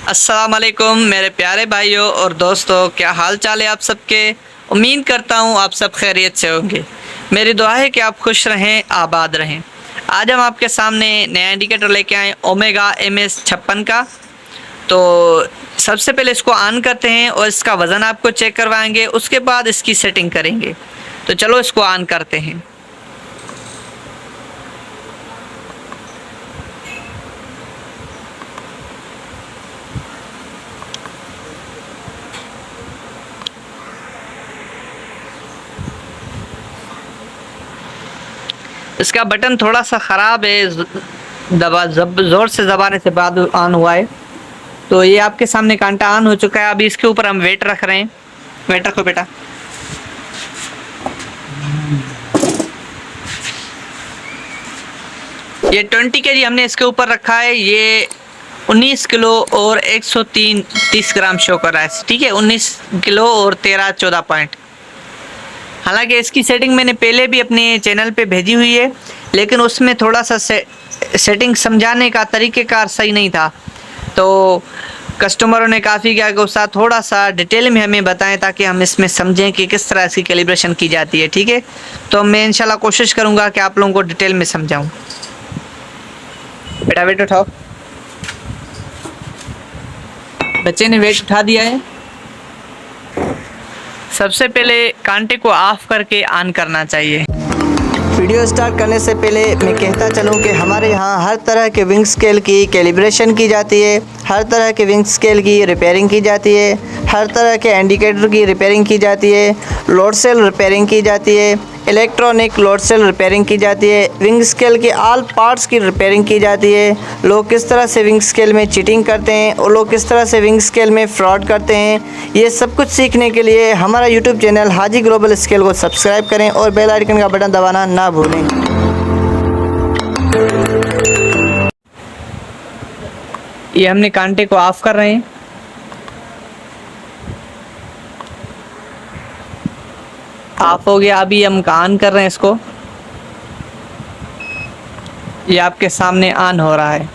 अस्सलाम वालेकुम मेरे प्यारे भाइयों और दोस्तों, क्या हाल चाल है आप सबके। उम्मीद करता हूँ आप सब खैरियत से होंगे। मेरी दुआ है कि आप खुश रहें, आबाद रहें। आज हम आपके सामने नया इंडिकेटर लेके आए ओमेगा MS56 का। तो सबसे पहले इसको ऑन करते हैं और इसका वज़न आपको चेक करवाएंगे, उसके बाद इसकी सेटिंग करेंगे। तो चलो इसको ऑन करते हैं। इसका बटन थोड़ा सा ख़राब है, ज़ोर से दबाने से बाद ऑन हुआ है। तो ये आपके सामने कांटा ऑन हो चुका है। अभी इसके ऊपर हम वेट रख रहे हैं। वेट रखो बेटा। ये 20 kg हमने इसके ऊपर रखा है। ये 19 किलो और 130 ग्राम शो कर रहा है। ठीक है, 19 किलो और 13-14 पॉइंट। हालांकि इसकी सेटिंग मैंने पहले भी अपने चैनल पे भेजी हुई है, लेकिन उसमें थोड़ा सा सेटिंग समझाने का तरीक़ेकार सही नहीं था। तो कस्टमरों ने काफ़ी क्या कि उसका थोड़ा सा डिटेल में हमें बताएं ताकि हम इसमें समझें कि किस तरह इसकी कैलिब्रेशन की जाती है। ठीक है, तो मैं इंशाल्लाह कोशिश करूँगा कि आप लोगों को डिटेल में समझाऊँ। बेटा वेट उठाओ। बच्चे ने वेट उठा दिया है। सबसे पहले कांटे को ऑफ करके ऑन करना चाहिए। वीडियो स्टार्ट करने से पहले मैं कहता चलूं कि हमारे यहाँ हर तरह के विंग स्केल की कैलिब्रेशन की जाती है, हर तरह के विंग स्केल की रिपेयरिंग की जाती है, हर तरह के इंडिकेटर की रिपेयरिंग की जाती है, लोड सेल रिपेयरिंग की जाती है, इलेक्ट्रॉनिक लोड सेल रिपेयरिंग की जाती है, विंग स्केल के ऑल पार्ट्स की रिपेयरिंग की जाती है। लोग किस तरह से विंग स्केल में चीटिंग करते हैं और लोग किस तरह से विंग स्केल में फ्रॉड करते हैं, ये सब कुछ सीखने के लिए हमारा यूट्यूब चैनल हाजी ग्लोबल स्केल को सब्सक्राइब करें और बेल आइकन का बटन दबाना ना भूलें। ये हमने कांटे को ऑफ कर रहे हैं। ऑफ हो गया। अभी हम ऑन कर रहे हैं इसको। ये आपके सामने ऑन हो रहा है।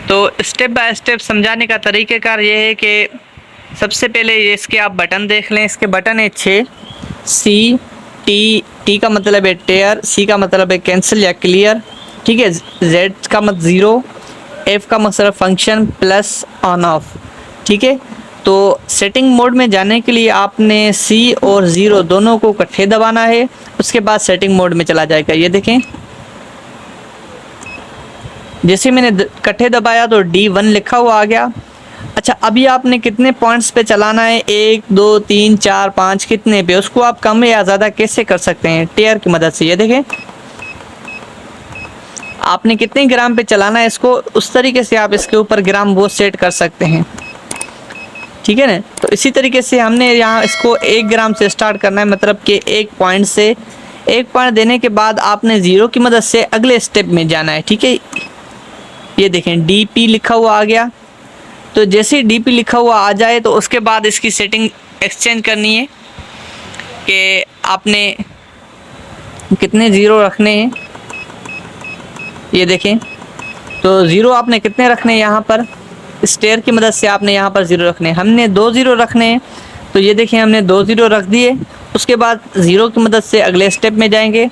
तो स्टेप बाय स्टेप समझाने का तरीक़ेकार ये है कि सबसे पहले ये इसके आप बटन देख लें। इसके बटन है 6। टी का मतलब है टेयर, सी का मतलब है कैंसिल या क्लियर। ठीक है, जेड का मतलब 0, एफ का मतलब फंक्शन, प्लस ऑन ऑफ। ठीक है, तो सेटिंग मोड में जाने के लिए आपने सी और 0 दोनों को इकट्ठे दबाना है, उसके बाद सेटिंग मोड में चला जाएगा। ये देखें, जैसे मैंने इकट्ठे दबाया तो D1 लिखा हुआ आ गया। अच्छा, अभी आपने कितने पॉइंट्स पे चलाना है, 1 2 3 4 5 कितने पे, उसको आप कम या ज़्यादा कैसे कर सकते हैं, टेयर की मदद से। ये देखें, आपने कितने ग्राम पे चलाना है इसको, उस तरीके से आप इसके ऊपर ग्राम वो सेट कर सकते हैं। ठीक है ना। तो इसी तरीके से हमने यहाँ इसको 1 ग्राम से स्टार्ट करना है, मतलब कि 1 पॉइंट से 1 पॉइंट देने के बाद आपने 0 की मदद से अगले स्टेप में जाना है। ठीक है, ये देखें DP लिखा हुआ आ गया। तो जैसे ही DP लिखा हुआ आ जाए तो उसके बाद इसकी सेटिंग एक्सचेंज करनी है कि आपने कितने 0 रखने हैं। ये देखें, तो 0 आपने कितने रखने हैं, यहाँ पर स्टेयर की मदद से आपने यहाँ पर 0 रखने हैं। हमने 2 0 रखने हैं। तो ये देखें, हमने 2 0 रख दिए। उसके बाद 0 की मदद से अगले स्टेप में जाएंगे।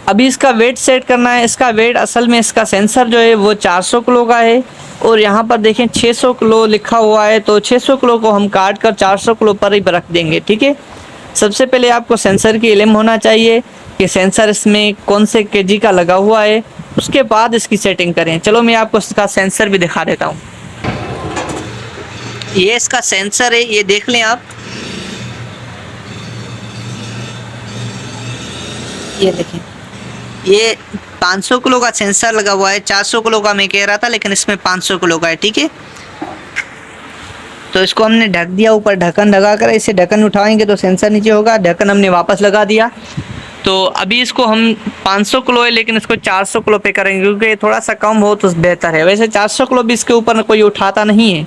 अभी इसका वेट सेट करना है। इसका वेट असल में इसका सेंसर जो है वो 400 किलो का है और यहाँ पर देखें 600 किलो लिखा हुआ है। तो 600 किलो को हम काट कर 400 किलो पर ही रख देंगे। ठीक है, सबसे पहले आपको सेंसर की इल्म होना चाहिए कि सेंसर इसमें कौन से केजी का लगा हुआ है, उसके बाद इसकी सेटिंग करें। चलो मैं आपको इसका सेंसर भी दिखा देता हूँ। ये इसका सेंसर है, ये देख लें आप। ये देखें, ये 500 किलो का सेंसर लगा हुआ है। 400 किलो का मैं कह रहा था, लेकिन इसमें 500 किलो का है। ठीक है, तो इसको हमने ढक दिया, ऊपर ढक्कन लगा कर। इसे ढक्कन उठाएंगे तो सेंसर नीचे होगा। ढक्कन हमने वापस लगा दिया। तो अभी इसको हम 500 किलो है, लेकिन इसको 400 किलो पे करेंगे क्योंकि थोड़ा सा कम हो तो बेहतर है। वैसे 400 किलो भी इसके ऊपर कोई उठाता नहीं है।